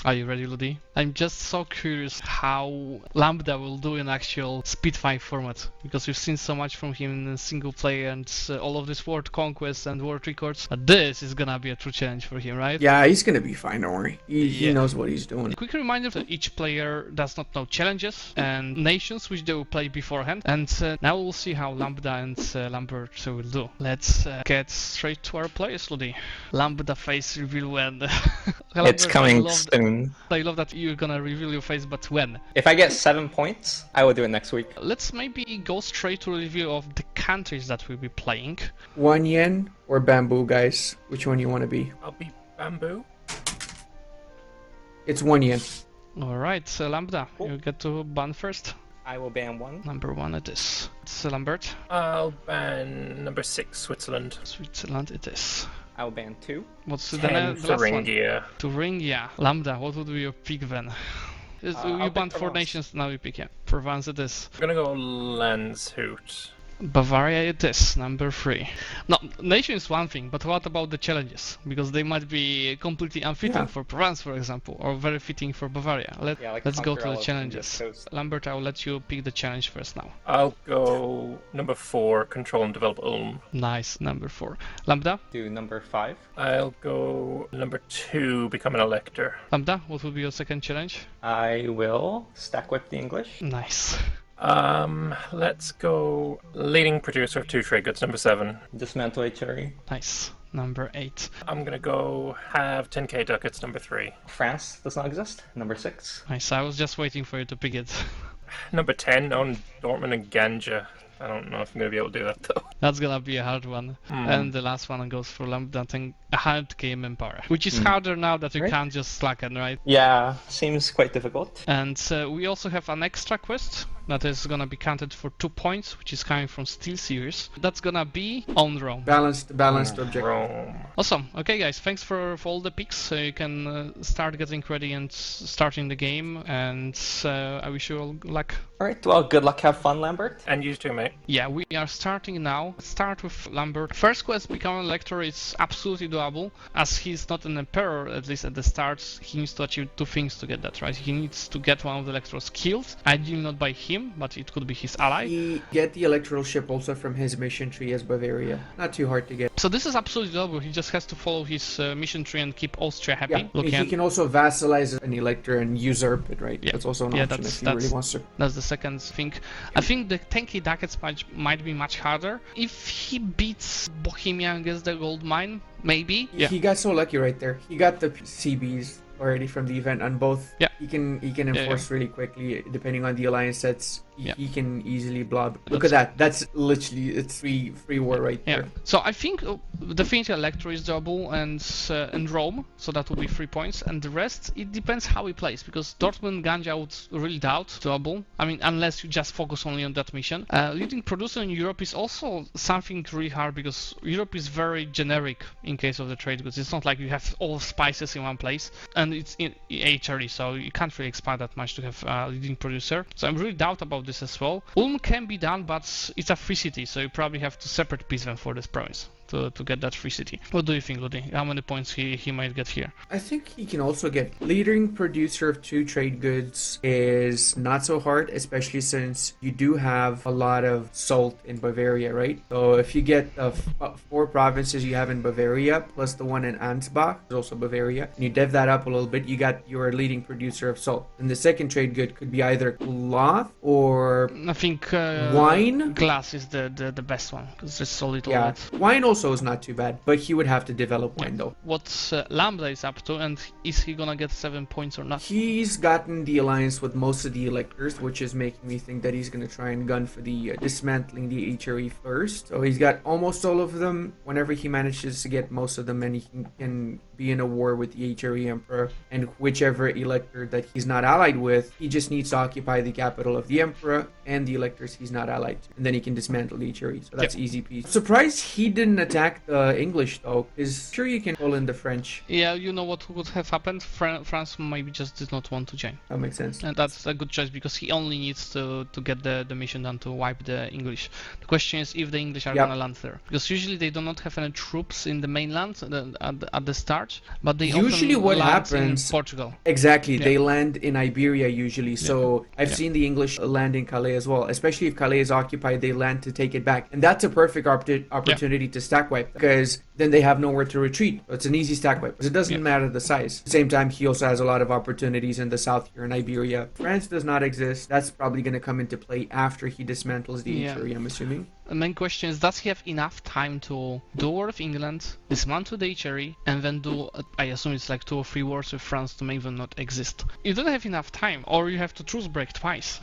Are you ready, Ludi? I'm just so curious how Lambda will do in actual Spitfire format, because we've seen so much from him in single player and all of this world conquest and world records. But this is gonna be a true challenge for him, right? Yeah, he's gonna be fine, don't worry. He knows what he's doing. Quick reminder that each player does not know challenges and nations which they will play beforehand. And now we'll see how Lambda and Lambert will do. Let's get straight to our players, Ludi. Lambda face reveal when. It's coming soon. I love that you're gonna reveal your face, but when? If I get 7 points, I will do it next week. Let's maybe go straight to a review of the countries that we'll be playing. 1 yen or bamboo, guys? Which one you want to be? I'll be bamboo. It's 1 yen. Alright, so Lambda, you get to ban first. I will ban 1. Number 1 it is. It's Lambert. I'll ban number 6, Switzerland. Switzerland it is. I will ban 2. What's the 10, last one? Thuringia. Thuringia. Lambda, what would be your pick then? You I'll banned pick 4 Provence. nations, now you pick, yeah. Provence it is. I'm gonna go Landshut. Bavaria it is, number 3. No, nation is one thing, but what about the challenges? Because they might be completely unfitting for Provence, for example, or very fitting for Bavaria. Let's go to the challenges. Lambert, I will let you pick the challenge first now. I'll go number 4, control and develop Ulm. Nice, number 4. Lambda? Do number 5. I'll go number 2, become an elector. Lambda, what will be your second challenge? I will stack whip the English. Nice. Let's go leading producer of 2 trade goods, number 7. Dismantle HRE. Nice. Number 8. I'm gonna go have 10k ducats, number 3. France does not exist. Number 6. Nice, I was just waiting for you to pick it. Number 10 on Dortmund and Ganja. I don't know if I'm gonna be able to do that though. That's gonna be a hard one. And the last one goes for Lambda, and 100k Empire. Which is harder now that you can't just slacken, right? Yeah, seems quite difficult. And we also have an extra quest that is gonna be counted for 2 points, which is coming from Steelseries. That's gonna be on Rome. Balanced objective. Rome. Awesome. Okay, guys, thanks for all the picks. So you can start getting ready and starting the game. And I wish you all luck. Alright, well, good luck, have fun, Lambert. And you too, mate. Yeah, we are starting now. Start with Lambert. First quest, become an elector, is absolutely doable. As he's not an emperor, at least at the start, he needs to achieve 2 things to get that, right? He needs to get one of the electors killed, ideally not by him, but it could be his ally. He get the electoral ship also from his mission tree as Bavaria. Not too hard to get. So this is absolutely doable. He just has to follow his mission tree and keep Austria happy. Yeah, he can also vassalize an elector and usurp it, right? Yeah. That's also an option if he really wants to. That's the second thing. I think the 10k ducats might be much harder. If he beats Bohemia and gets the gold mine, maybe. Yeah. He got so lucky right there. He got the CBs already from the event on both. Yeah. He can enforce really quickly depending on the alliance sets. He can easily blob. Look That's at that. That's literally it's free war right there. So I think definitely Electro is doable and Rome, so that will be 3 points. And the rest, it depends how he plays, because Dortmund Ganja I would really doubt doable. I mean, unless you just focus only on that mission. Leading producer in Europe is also something really hard, because Europe is very generic in case of the trade goods. It's not like you have all spices in one place, and it's in HRE, so you can't really expect that much to have a leading producer. So I'm really doubt about this as well. Ulm can be done, but it's a free city, so you probably have to separate piece them for this province to get that free city. What do you think, Ludi? How many points he might get here? I think he can also get leading producer of 2 trade goods is not so hard, especially since you do have a lot of salt in Bavaria, right? So if you get the 4 provinces you have in Bavaria plus the one in Ansbach, is also Bavaria, and you dev that up a little bit, you got your leading producer of salt. And the second trade good could be either cloth or I think wine. Glass is the best one, because there's so little. Yeah, wine also is not too bad, but he would have to develop wine though. What Lambda is up to, and is he gonna get 7 points or not? He's gotten the alliance with most of the electors, which is making me think that he's gonna try and gun for the dismantling the HRE first. So he's got almost all of them. Whenever he manages to get most of them, and he can be in a war with the HRE Emperor, and whichever elector that he's not allied with, he just needs to occupy the capital of the Emperor and the electors he's not allied to, and then he can dismantle the HRE. So that's easy peasy. Surprised he didn't attack the English though, because sure you can pull in the French. Yeah, you know what would have happened? France maybe just did not want to join. That makes sense. And that's a good choice because he only needs to get the mission done to wipe the English. The question is if the English are gonna land there. Because usually they do not have any troops in the mainland at the start, but they usually often what land happens in Portugal. Exactly, Yeah. they land in Iberia usually. So I've seen the English land in Calais as well. Especially if Calais is occupied, they land to take it back, and that's a perfect opportunity to stack wipe because then they have nowhere to retreat. It's an easy stack wipe. It doesn't matter the size. At the same time, he also has a lot of opportunities in the south here in Iberia. France does not exist. That's probably going to come into play after he dismantles the HRE, I'm assuming. The main question is, does he have enough time to do War of England, dismantle the HRE, and then do, I assume it's like 2 or 3 wars with France to make them not exist? You don't have enough time, or you have to truce break twice,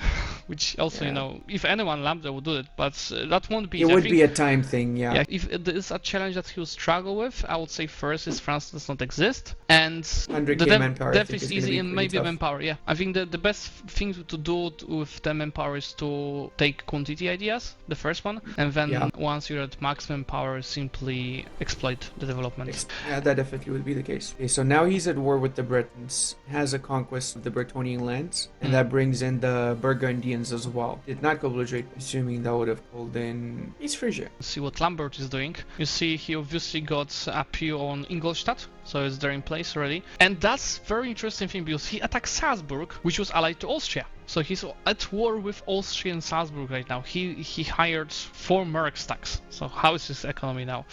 which also, you know, if anyone, Lambda would do it, but that won't be... It would be a time thing, yeah. If there is a challenge that he will struggle with, I would say first is France does not exist, and 100k manpower. Death is easy, and maybe manpower, yeah. I think the best thing to do with the manpower is to take quantity ideas, the first one, and then once you're at maximum power, simply exploit the development. Yeah, that definitely would be the case. Okay, so now he's at war with the Bretons, has a conquest of the Bretonnian lands, and that brings in the Burgundians as well. Did not co-belligerate, assuming that would have pulled in East Frisia. See what Lambert is doing. You see he obviously got a PO on Ingolstadt, so it's there in place already. And that's very interesting thing because he attacked Salzburg, which was allied to Austria. So he's at war with Austria and Salzburg right now. He hired 4 Merc stacks. So how is his economy now?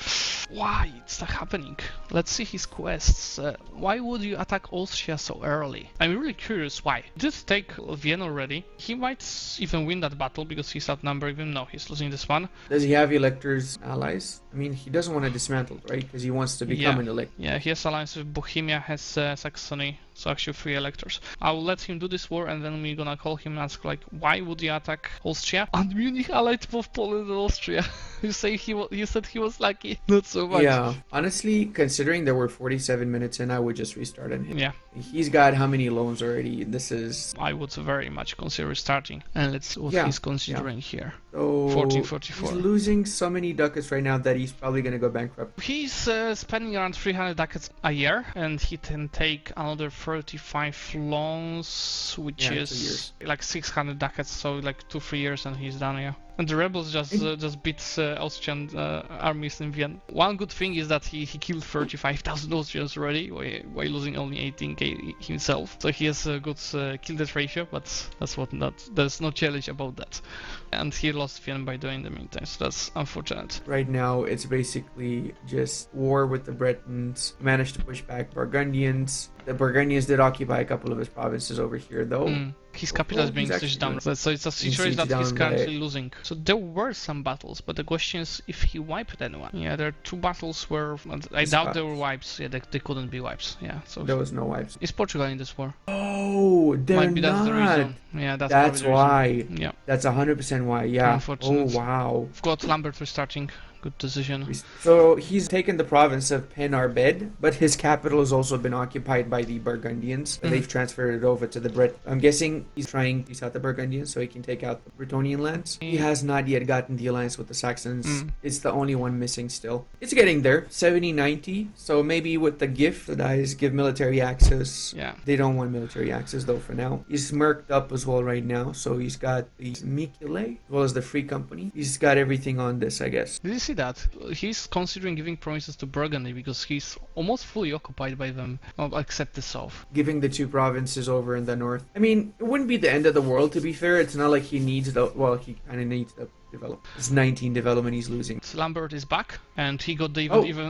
Why is that happening? Let's see his quests. Why would you attack Austria so early? I'm really curious why. He did take Vienna already. He might even win that battle because he's outnumbered him. No, he's losing this one. Does he have electors allies? I mean, he doesn't want to dismantle, right? Because he wants to become an elector. Yeah, he has alliance with Bohemia, has Saxony. So actually 3 electors. I will let him do this war and then we're gonna call him and ask like, why would you attack Austria? And Munich allied both Poland and Austria. You said he was lucky. Not so much. Yeah, honestly, considering there were 47 minutes in, I would just restart on him. Yeah. He's got how many loans already? I would very much consider restarting. And let's see what he's considering here. So 1444. He's losing so many ducats right now that he's probably gonna go bankrupt. He's spending around 300 ducats a year, and he can take another 35 loans, which is like 600 ducats, so like 2-3 years and he's done, yeah. And the rebels just beat Austrian armies in Vienna. One good thing is that he killed 35,000 Austrians already, while losing only 18k himself. So he has a good kill death ratio, but there's no challenge about that. And he lost Vienna by doing the meantime, so that's unfortunate. Right now, it's basically just war with the Bretons. Managed to push back Burgundians. The Burgundians did occupy a couple of his provinces over here, though. His capital is being sieged down, so it's a situation that he's currently losing. So there were some battles, but the question is if he wiped anyone. Yeah, there are 2 battles where I doubt there were wipes. Yeah, they couldn't be wipes. Yeah, so there was no wipes. Is Portugal in this war? Oh, they're Might be not. That's the reason. Yeah, that's why. Yeah, that's 100% why. Yeah. Unfortunate. Oh wow. We've got Lambert restarting. Good decision. So he's taken the province of Penarbed, but his capital has also been occupied by the Burgundians. And they've transferred it over to the Brit. I'm guessing he's trying to peace out the Burgundians so he can take out the Bretonnian lands. He has not yet gotten the alliance with the Saxons. It's the only one missing still. It's getting there. 70-90. So maybe with the gift, the guys give military access. Yeah. They don't want military access though for now. He's smirked up as well right now. So he's got the Mikile as well as the Free Company. He's got everything on this, I guess. Did you see that? He's considering giving provinces to Burgundy because he's almost fully occupied by them, except the south. Giving the 2 provinces over in the north. I mean, it wouldn't be the end of the world, to be fair. It's not like he needs the... Well, he kind of needs the develop. It's 19 development he's losing. Lambert is back, and he got the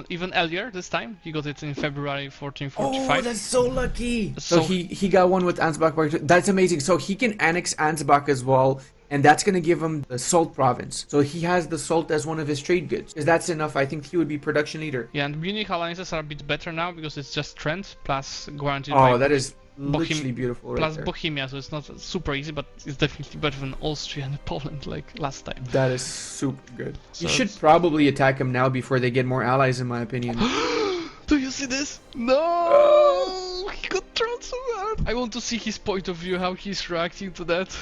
even earlier this time. He got it in February 1445. Oh, that's so lucky! So he got one with Ansbach. That's amazing. So he can annex Ansbach as well. And that's going to give him the salt province. So he has the salt as one of his trade goods. Because that's enough. I think he would be production leader. Yeah, and Munich alliances are a bit better now because it's just Trent plus guaranteed. Oh, that is literally beautiful right plus there. Bohemia, so it's not super easy, but it's definitely better than Austria and Poland like last time. That is super good. So you should probably attack him now before they get more allies, in my opinion. Do you see this? No! He got thrown so hard. I want to see his point of view, how he's reacting to that.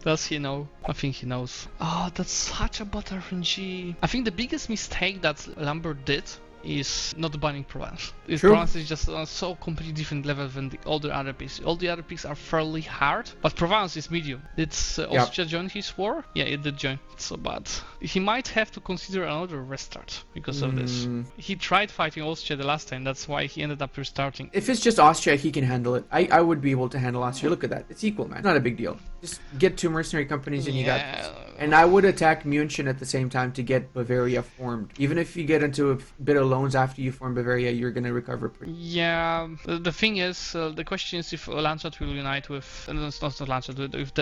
Does he know? I think he knows. Oh, that's such a bad RNG. I think the biggest mistake that Lambert did is not banning Provence. His True. Provence is just on so completely different level than all the other pieces. All the other pieces are fairly hard, but Provence is medium. Did Austria join his war? Yeah, it did join. It's so bad. He might have to consider another restart because of this. He tried fighting Austria the last time, that's why he ended up restarting. If it's just Austria, he can handle it. I would be able to handle Austria. Look at that. It's equal, man. Not a big deal. Just get 2 mercenary companies and you got this. And I would attack München at the same time to get Bavaria formed. Even if you get into a bit of loans after you form Bavaria, you're going to recover pretty. Yeah, the thing is, the question is if Landshut will unite with, not Landshut, if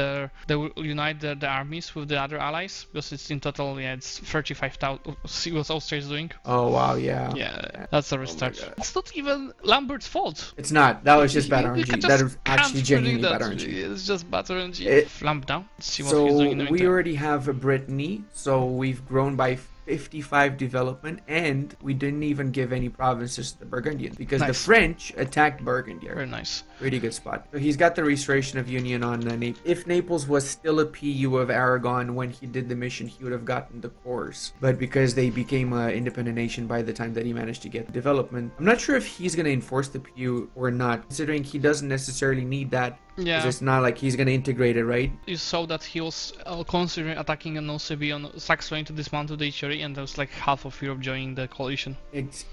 they will unite the armies with the other allies, because it's in total, it's 35,000. See what Austria is doing. Oh, wow, yeah. Yeah, that's a restart. It's not even Lambert's fault. It's not. That was just bad You RNG. just That was actually can't genuinely predict bad that. RNG. It's just bad RNG. Lambda. Let's see what he's So doing in the we meantime. already have a Brittany, so we've grown by 55 development, and we didn't even give any provinces to the Burgundians because the Nice. French attacked Burgundy. Very nice. Pretty good spot. So he's got the restoration of union on Naples. If Naples was still a PU of Aragon when he did the mission, he would have gotten the cores. But because they became an independent nation by the time that he managed to get development, I'm not sure if he's going to enforce the PU or not, considering he doesn't necessarily need that. Yeah. 'Cause it's not like he's going to integrate it, right? You saw that he was considering attacking an OCB on Saxony to dismantle the HRE, and there was like half of Europe joining the coalition.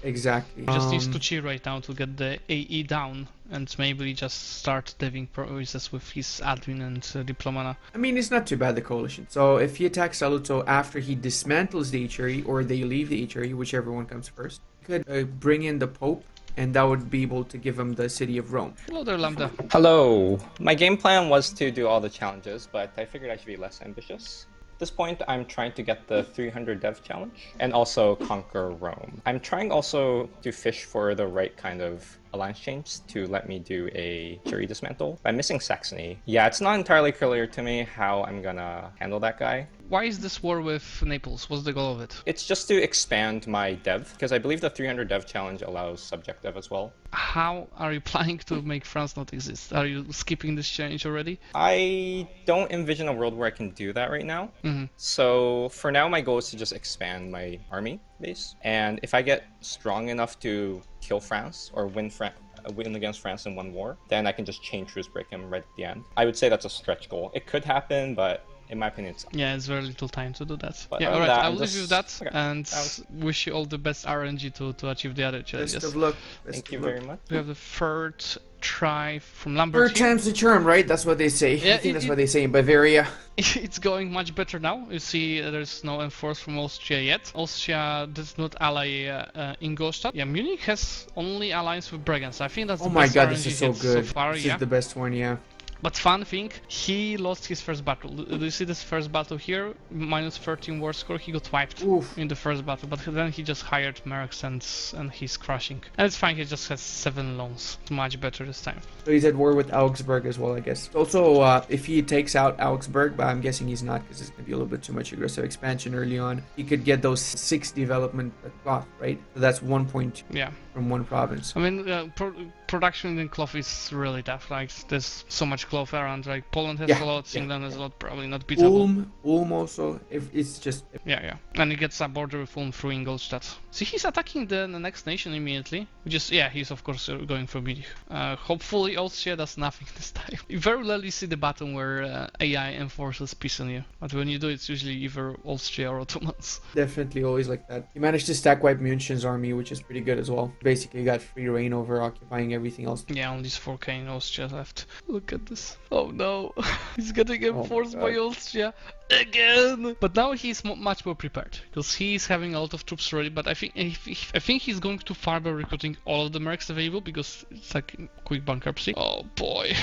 Exactly. He just needs to cheer right now to get the AE down, and maybe just start deving provinces with his admin and diplomata. I mean, it's not too bad, the coalition. So if he attacks Saluto after he dismantles the HRE, or they leave the HRE, whichever one comes first, he could bring in the Pope, and that would be able to give him the city of Rome. Hello there, Lambda. Hello. My game plan was to do all the challenges, but I figured I should be less ambitious. At this point, I'm trying to get the 300 dev challenge and also conquer Rome. I'm trying also to fish for the right kind of alliance change to let me do a jury dismantle. I'm missing Saxony. Yeah, it's not entirely clear to me how I'm gonna handle that guy. Why is this war with Naples? What's the goal of it? It's just to expand my dev, because I believe the 300 dev challenge allows subject dev as well. How are you planning to make France not exist? Are you skipping this change already? I don't envision a world where I can do that right now. Mm-hmm. So for now, my goal is to just expand my army base. And if I get strong enough to kill France or win against France in one war, then I can just chain truce break him right at the end. I would say that's a stretch goal. It could happen, but in my opinion, it's... Yeah, it's very little time to do that. But Yeah, other alright, than that, I I'm will leave just- you with that, okay. and wish you all the best RNG to achieve the other challenges. Best of luck. Thank you very much. We have the third try from Lambert Third here. time's the charm, right? That's what they say. Yeah, I think that's it- what they say in Bavaria. It's going much better now. You see, there's no enforce from Austria yet. Austria does not ally Ingolstadt. Yeah, Munich has only alliance with Bregenz. I think that's Oh the my best god, RNG this is so hit good. so far. This Yeah. is the best one, yeah. But fun thing, he lost his first battle. Do you see this first battle here? Minus 13 war score, he got wiped Oof. in the first battle. But then he just hired mercs and he's crushing. And it's fine, he just has 7 loans. It's much better this time. So he's at war with Augsburg as well, I guess. Also, if he takes out Augsburg, but I'm guessing he's not because it's going to be a little bit too much aggressive expansion early on, he could get those 6 development cloth, right? So that's 1 point Yeah. from one province. I mean, production in cloth is really tough. Like, there's so much cloth around. Like, Poland has Yeah, a lot, yeah. England has a lot, probably not beatable. Ulm also, if it's just... Yeah. And he gets a border with Ulm through Ingolstadt. See, he's attacking the next nation immediately. Which is, yeah, he's of course going for Munich. Hopefully Austria does nothing this time. You very rarely see the button where AI enforces peace on you. But when you do, it's usually either Austria or Ottomans. Definitely always like that. He managed to stack wipe München's army, which is pretty good as well. Basically got free reign over occupying everything else. Yeah, only 4k in Austria left. Look at this. Oh no. He's getting my enforced by God. Austria again. But now he's much more prepared because he's having a lot of troops ready. But I think he's going to further recruiting all of the mercs available because it's like quick bankruptcy. Oh boy.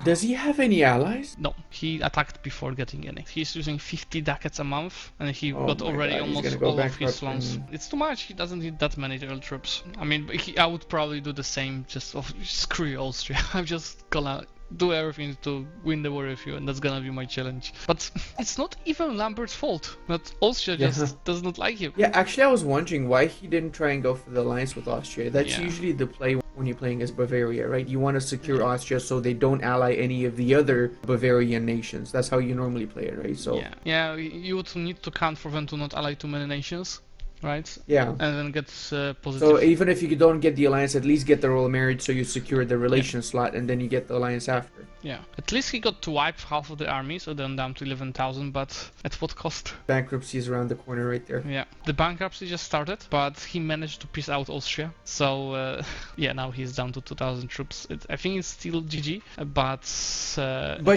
Does he have any allies? No, he attacked before getting any. He's using 50 ducats a month, and he Oh got my already God, he's almost gonna go all of his bankrupt loans. and- It's too much. He doesn't need that many real troops. I mean, I would probably do the same. Just screw you, Austria. I'm just gonna do everything to win the war with you, and that's gonna be my challenge. But it's not even Lambert's fault that Austria Yeah. just does not like him. Yeah, actually I was wondering why he didn't try and go for the alliance with Austria. That's Yeah. usually the play when you're playing as Bavaria, right? You want to secure Austria so they don't ally any of the other Bavarian nations. That's how you normally play it, right? So yeah, you would need to count for them to not ally too many nations, right? yeah. And then get positive. So even if you don't get the alliance, at least get the royal marriage so you secure the relation slot, and then you get the alliance after. Yeah, at least he got to wipe half of the army, so then down to 11,000, but at what cost? Bankruptcy is around the corner right there. Yeah, the bankruptcy just started, but he managed to piece out Austria. So yeah, now he's down to 2,000 troops. I think it's still GG, but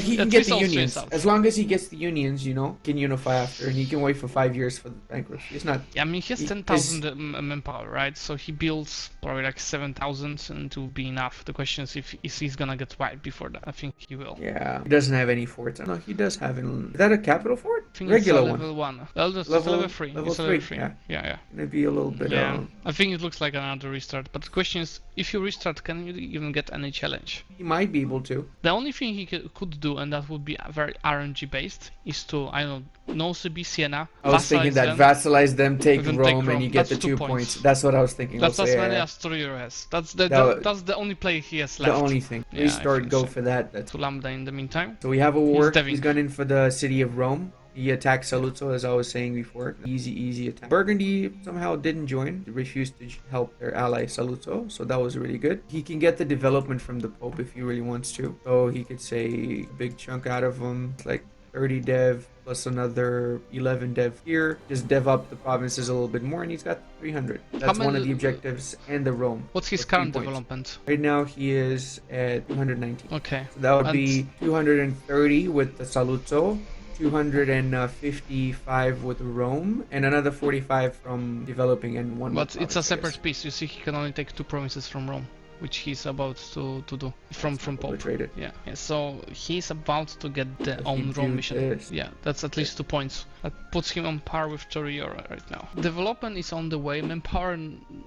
he can get the Austria unions. As long as he gets the unions, you know, can unify after, and he can wait for 5 years for the bankruptcy. It's not. Yeah, I mean, he has 10,000 manpower, right? So he builds probably like 7,000, and to be enough. The question is if he's gonna get wiped before that. I think he will. Yeah, he doesn't have any forts. No, he does have an. Is that a capital fort? I think Regular it's one. level 1. Level 3. Level It's 3. Yeah. Gonna be a little bit. Yeah. I think it looks like another restart. But the question is, if you restart, can you even get any challenge? He might be able to. The only thing he could do, and that would be very RNG based, is to, I don't know, Nosebie, Siena. I was thinking that vassalize them, take Rome, and you get the 2 points. That's what I was thinking. That's as many as Troyer has. That's the only play he has left. The only thing. Restart, go for that. That's to Lambda in the meantime. So we have a war. He's gone in for the city of Rome. He attacked Saluzzo, as I was saying before. Easy attack. Burgundy somehow didn't join. They refused to help their ally Saluzzo, so that was really good. He can get the development from the Pope if he really wants to. So he could say a big chunk out of him, like 30 dev plus another 11 dev here. Just dev up the provinces a little bit more, and he's got 300. That's one of the objectives, and the Rome. What's his current development? Right now he is at 219. Okay. So that would be 230 with the Saluzzo, 255 with Rome, and another 45 from developing and one. But it's a separate piece. You see, he can only take 2 provinces from Rome, which he's about to do from Pope. Yeah. So he's about to get the own Rome mission. Yeah, that's at least 2 points. That puts him on par with Torriora right now. Development is on the way. Manpower,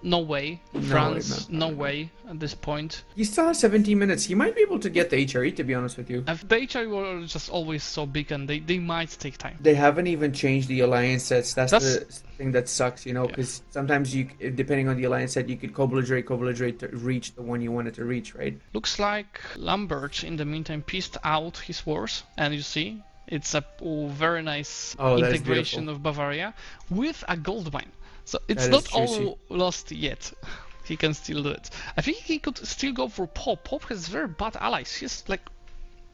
no way. France, no way at this point. He still has 17 minutes. He might be able to get the HRE, to be honest with you. The HRE were just always so big, and they might take time. They haven't even changed the alliance sets. That's the thing that sucks, you know, because sometimes you, depending on the alliance set, you could co-belligerate to reach the one you wanted to reach, right? Looks like Lambert, in the meantime, pieced out his wars, and you see, it's a very nice integration of Bavaria with a gold mine. So it's not all lost yet. He can still do it. I think he could still go for Pope. Pope has very bad allies. He's like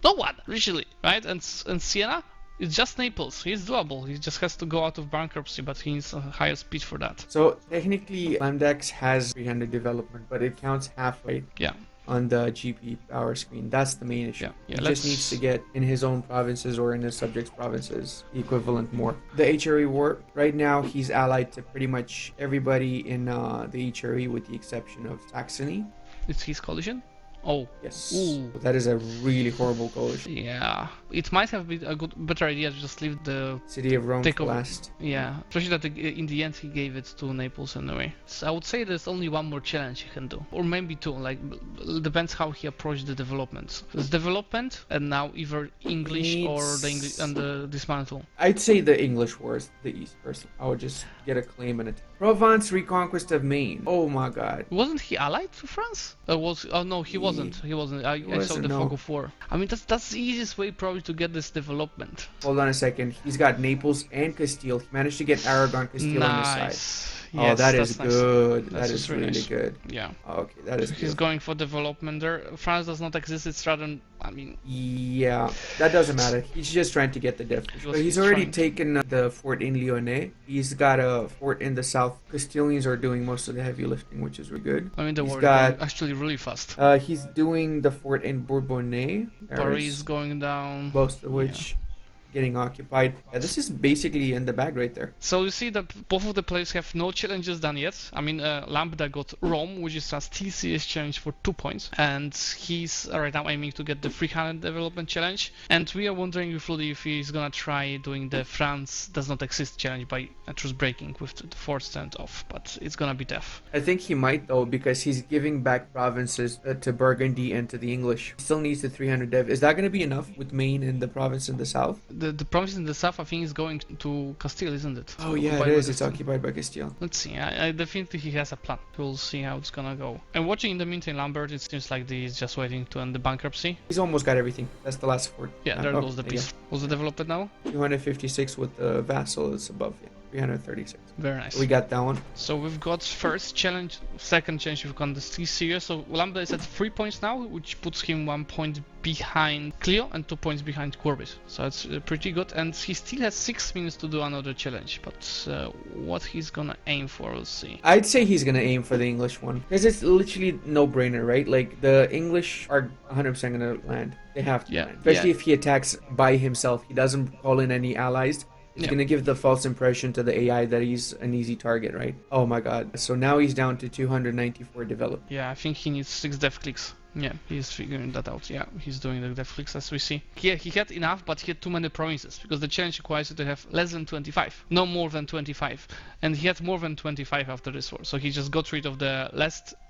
no one, usually, right? And Siena, it's just Naples. He's doable. He just has to go out of bankruptcy, but he needs a higher speed for that. So technically, Lambdax has 300 development, but it counts halfway. Yeah. On the GP power screen. That's the main issue. He just needs to get in his own provinces or in his subjects' provinces equivalent more. The HRE war, right now he's allied to pretty much everybody in the HRE with the exception of Saxony. It's his coalition? Oh. Yes. Ooh. That is a really horrible coalition. Yeah. It might have been a better idea to just leave the city of Rome for last. Yeah. Especially that in the end he gave it to Naples anyway. So I would say there's only one more challenge he can do. Or maybe 2. Like, depends how he approached the development. There's development and now either English or the English and the dismantle. I'd say the English wars, the East person. I would just get a claim in it. Provence reconquest of Maine. Oh my god. Wasn't he allied to France? Oh no, he wasn't. He wasn't. I saw the fog of war. I mean, that's the easiest way probably to get this development. Hold on a second. He's got Naples and Castile. He managed to get Aragon, Castile on his side. Yes, that is good. That is really nice. Good. Yeah. Okay, that is. He's going for development there. France does not exist. It's rather, I mean. Yeah, that doesn't matter. He's just trying to get the def. So he's already taken the fort in Lyonnais. He's got a fort in the south. Castilians are doing most of the heavy lifting, which is really good. I mean, the war is going actually really fast. He's doing the fort in Bourbonnais. Paris is going down. Most of which. Getting occupied. Yeah, this is basically in the bag right there. So you see that both of the players have no challenges done yet. I mean, Lambda got Rome, which is a Steelseries challenge for 2 points, and he's right now aiming to get the 300 development challenge. And we are wondering with Ludi if he's gonna try doing the France does not exist challenge by truce breaking with the 4th standoff, but it's gonna be tough. I think he might though, because he's giving back provinces to Burgundy and to the English. He still needs the 300 dev. Is that gonna be enough with Maine and the province in the south? the province in the south, I think, is going to Castile, isn't it? Oh yeah, Occupied it by is. It's Castile. occupied by Castile. Let's see. I definitely he has a plan. We'll see how it's gonna go. And watching in the meantime, Lambert, it seems like he's just waiting to end the bankruptcy. He's almost got everything. That's the last fort. Yeah, there goes the piece. Was it developed now? 256 with the vassal is above it. 336. Very nice. We got that one. So we've got first challenge, second challenge, we've got the Steelseries. So Lambda is at 3 points now, which puts him 1 point behind Cleo and 2 points behind Corbett. So it's pretty good. And he still has 6 minutes to do another challenge. But what he's gonna aim for, we'll see. I'd say he's gonna aim for the English one because it's literally no-brainer, right? Like the English are 100% gonna land. They have to land, especially if he attacks by himself. He doesn't call in any allies. It's gonna give the false impression to the AI that he's an easy target, right? Oh my god. So now he's down to 294 developed. Yeah, I think he needs 6 dev clicks. Yeah, he's figuring that out. Yeah, he's doing the dev clicks as we see. Yeah, he had enough, but he had too many provinces because the challenge requires you to have less than 25, no more than 25. And he had more than 25 after this war. So he just got rid of the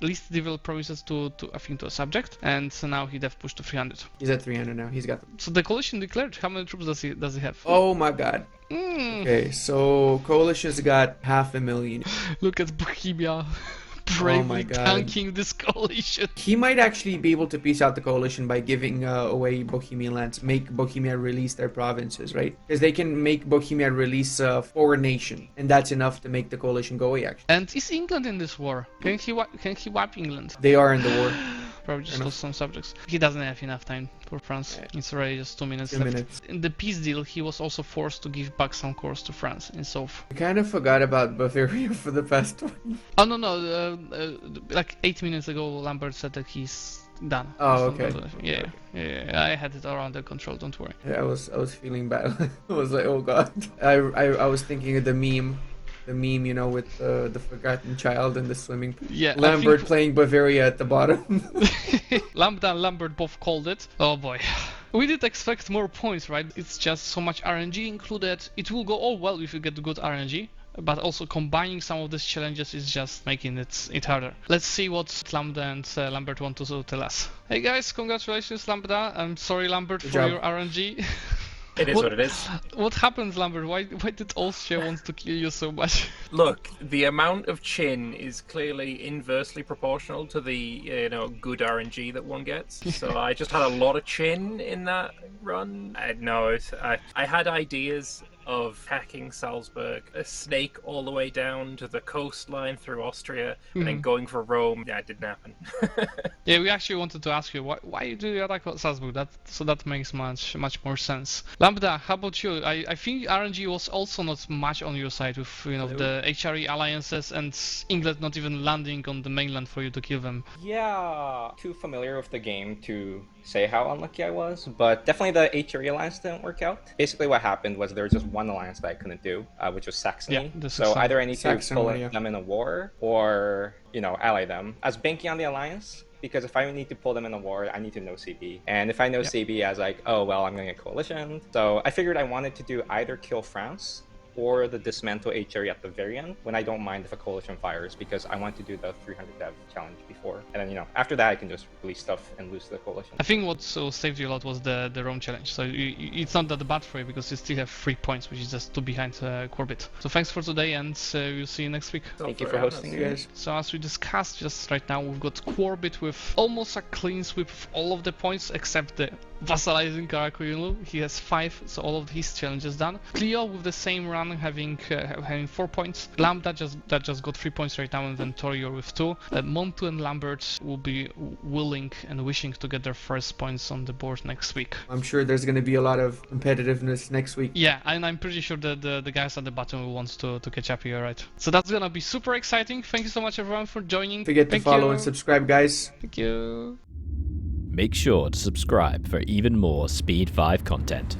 least developed provinces to I think to a subject, and so now he dev pushed to 300. He's at 300 now. He's got them. So the coalition declared. How many troops does he have? Oh my god. Okay, so coalition's got 500,000. Look at Bohemia. Bravely God. tanking this coalition. He might actually be able to piece out the coalition by giving away Bohemian lands, make Bohemia release their provinces, right? Because they can make Bohemia release a foreign nation, and that's enough to make the coalition go away, actually. And is England in this war? Can he wipe England? They are in the war. Probably just lost some subjects. He doesn't have enough time for France. It's already just 2 minutes 2 left. minutes. In the peace deal, he was also forced to give back some cores to France in South. I kind of forgot about Bavaria for the past one. Oh no, like 8 minutes ago, Lambert said that he's done. Oh, okay. Yeah, I had it all under control. Don't worry. Yeah, I was feeling bad. I was like, oh god. I was thinking of the meme, you know, with the forgotten child in the swimming pool. Yeah, Lambert playing Bavaria at the bottom. Lambda and Lambert both called it. Oh boy. We did expect more points, right? It's just so much RNG included. It will go all well if you get good RNG. But also combining some of these challenges is just making it harder. Let's see what Lambda and Lambert want to tell us. Hey guys, congratulations Lambda. I'm sorry Lambert for your RNG. It is what it is. What happens, Lambert? Why did Austria want to kill you so much? Look, the amount of chin is clearly inversely proportional to the good RNG that one gets. So I just had a lot of chin in that run. I had ideas of hacking Salzburg, a snake all the way down to the coastline through Austria, and then going for Rome. Yeah, it didn't happen. Yeah, we actually wanted to ask you why do you attack Salzburg? That makes much more sense. Lambda, how about you? I think RNG was also not much on your side with the HRE alliances and England not even landing on the mainland for you to kill them. Yeah, too familiar with the game to say how unlucky I was, but definitely the HRE alliance didn't work out. Basically what happened was there was just one alliance that I couldn't do, which was Saxony. Yeah, so either I need to pull Saxony, them in a war or, ally them. I was banking on the alliance, because if I need to pull them in a war, I need to know CB. And if I know CB as like, oh, well, I'm going to get coalition. So I figured I wanted to do either kill France or the dismantle HRE at the very end, when I don't mind if a coalition fires, because I want to do the 300 dev challenge before. And then, after that, I can just release stuff and lose to the coalition. I think what saved you a lot was the Rome challenge. So it's not that bad for you, because you still have 3 points, which is just 2 behind Corbett. So thanks for today, and we'll see you next week. Thank you for hosting, guys. So as we discussed just right now, we've got Corbett with almost a clean sweep of all of the points, except the vassalizing Karakurilu. He has 5, so all of his challenges done. Cleo with the same run, having 4 points. Lambda just got 3 points right now, and then Torior with 2. Montu and Lambert will be willing and wishing to get their first points on the board next week. I'm sure there's going to be a lot of competitiveness next week. Yeah, and I'm pretty sure that the guys at the bottom will want to catch up here, right? So that's gonna be super exciting. Thank you so much everyone for joining. Don't forget to follow and subscribe, guys. Thank you. Make sure to subscribe for even more Speed 5 content.